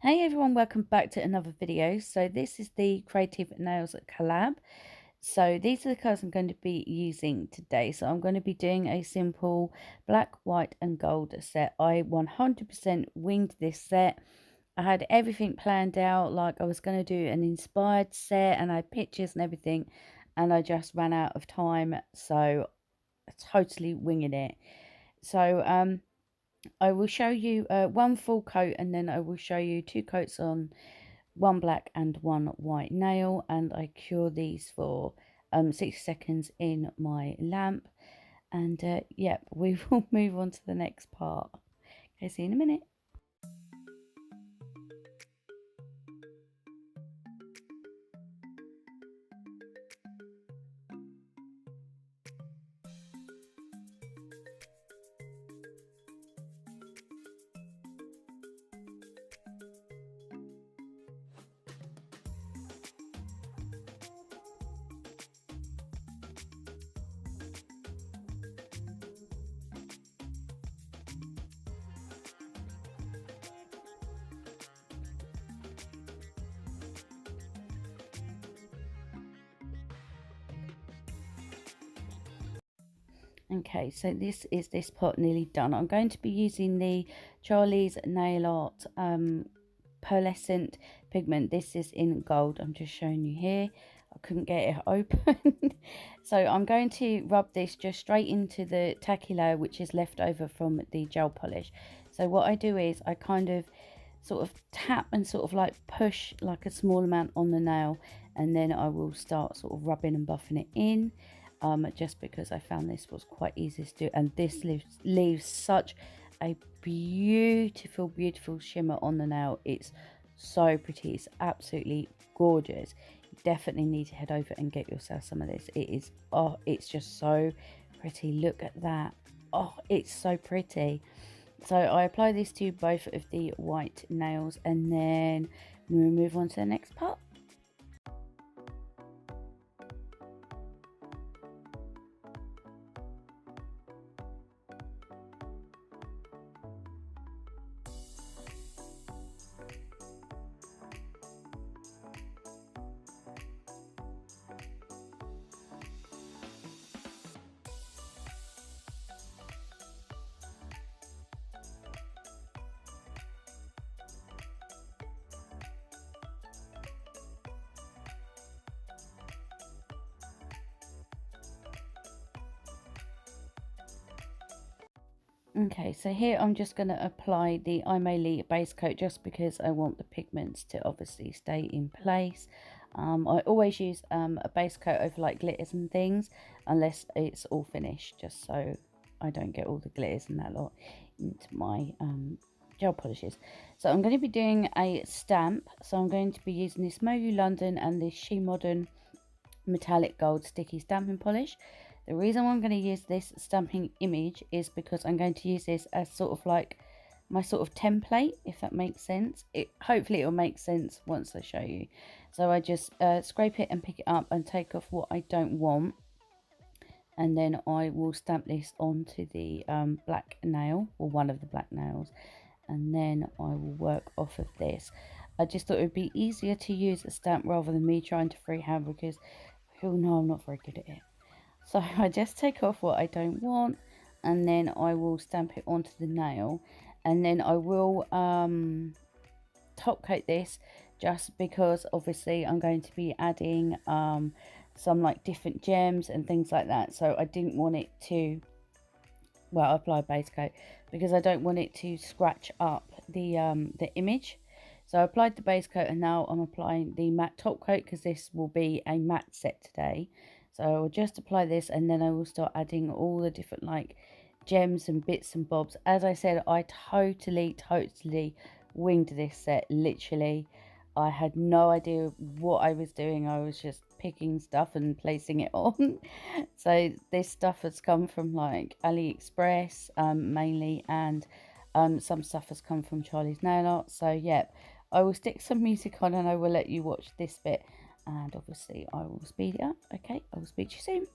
Hey everyone, welcome back to another video. So this is the Creative Nails collab. So these are the colours I'm going to be using today. So I'm going to be doing a simple black, white and gold set. I 100% winged this set. I had everything planned out, like I was going to do an inspired set and I had pictures and everything, and I just ran out of time, so totally winging it. So I will show you one full coat, and then I will show you two coats on, one black and one white nail, and I cure these for 60 seconds in my lamp. And yep, we will move on to the next part. Okay, see you in a minute. Okay, so this is this pot nearly done. I'm going to be using the Charlie's Nail Art pearlescent pigment. This is in gold. I'm just showing you here. I couldn't get it open. So I'm going to rub this just straight into the tacky layer which is left over from the gel polish. So what I do is I kind of sort of tap and sort of like push like a small amount on the nail, and then I will start sort of rubbing and buffing it in. Just because I found this was quite easy to do, and this leaves such a beautiful shimmer on the nail. It's so pretty, it's absolutely gorgeous. You definitely need to head over and get yourself some of this. It is, oh, it's just so pretty. Look at that. Oh, it's so pretty. So I apply this to both of the white nails, and then we'll move on to the next part. Okay, so here I'm just going to apply the Aimeili base coat just because I want the pigments to obviously stay in place. I always use a base coat over like glitters and things unless it's all finished, just so I don't get all the glitters and that lot into my gel polishes. So I'm going to be doing a stamp. So I'm going to be using this Mogu London and this She Modern metallic gold sticky stamping polish. The reason why I'm going to use this stamping image is because I'm going to use this as sort of like my sort of template, if that makes sense. Hopefully it will make sense once I show you. So I just scrape it and pick it up and take off what I don't want, and then I will stamp this onto the black nail, or one of the black nails, and then I will work off of this. I just thought it would be easier to use a stamp rather than me trying to freehand, because you know I'm not very good at it. So I just take off what I don't want, and then I will stamp it onto the nail, and then I will top coat this, just because obviously I'm going to be adding some like different gems and things like that. So I didn't want it to, well, apply base coat because I don't want it to scratch up the image. So I applied the base coat, and now I'm applying the matte top coat because this will be a matte set today. So I will just apply this, and then I will start adding all the different like gems and bits and bobs. As I said, I totally winged this set. Literally, I had no idea what I was doing. I was just picking stuff and placing it on. So this stuff has come from like AliExpress mainly, and some stuff has come from Charlie's Nail Art. So yeah, I will stick some music on and I will let you watch this bit, and obviously I will speed it up. Okay, I will speak to you soon.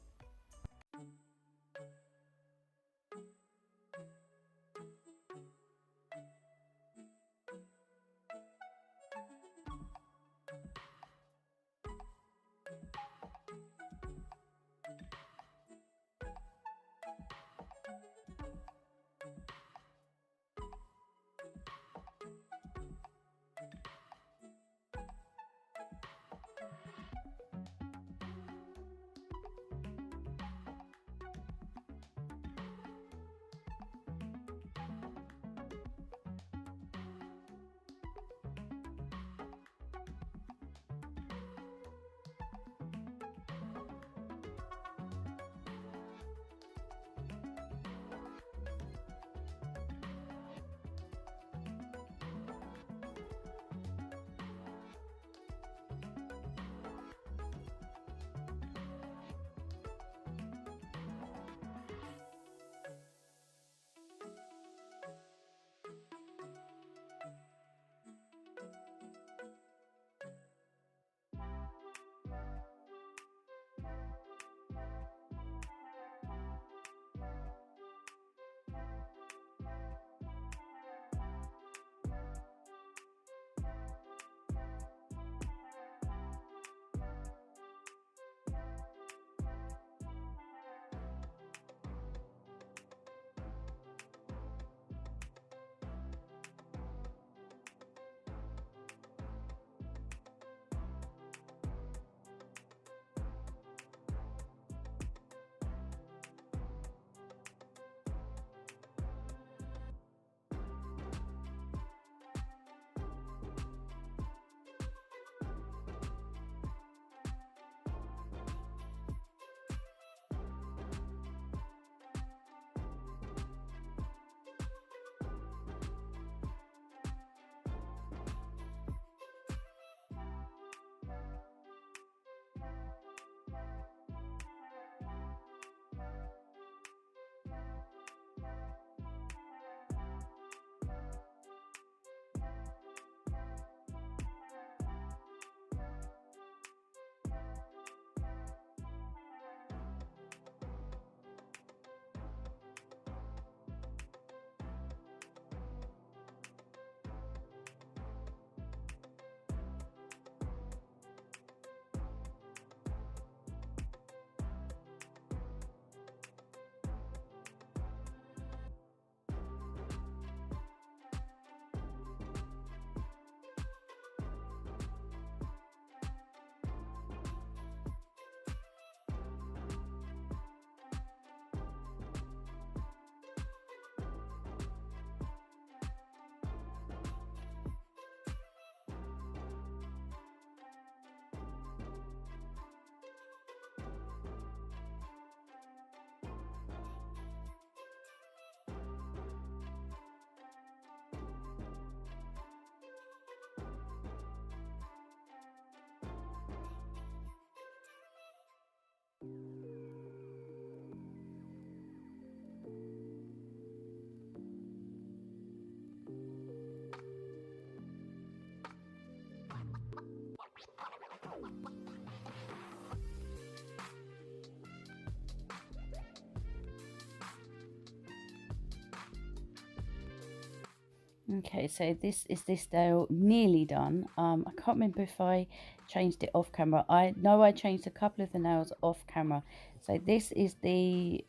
Okay, so this is this nail nearly done. I can't remember if I changed it off camera. I know I changed a couple of the nails off camera. So this is the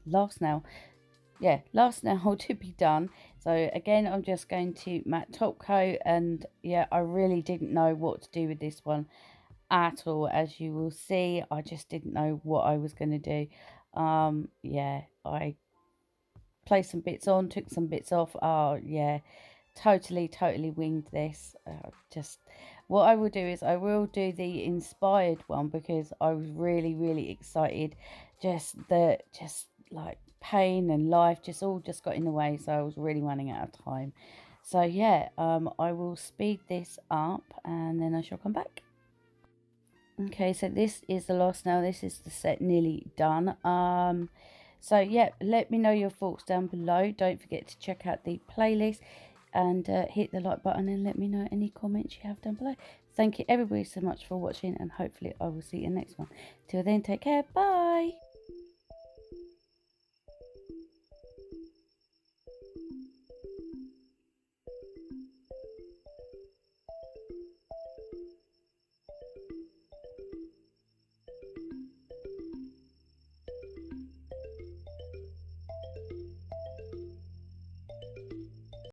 last nail. Yeah, last nail to be done. So again, I'm just going to matte top coat, and yeah, I really didn't know what to do with this one at all. As you will see, I just didn't know what I was going to do. Yeah, I placed some bits on, took some bits off. Oh yeah, totally winged this. Just what I will do is I will do the inspired one, because I was really excited. Just like pain and life just got in the way, so I was really running out of time. So yeah, I will speed this up and then I shall come back. Okay, so this is the last nail. This is the set nearly done. So yeah, let me know your thoughts down below. Don't forget to check out the playlist and hit the like button, and let me know any comments you have down below. Thank you everybody so much for watching, and hopefully I will see you next one. Till then, take care. Bye.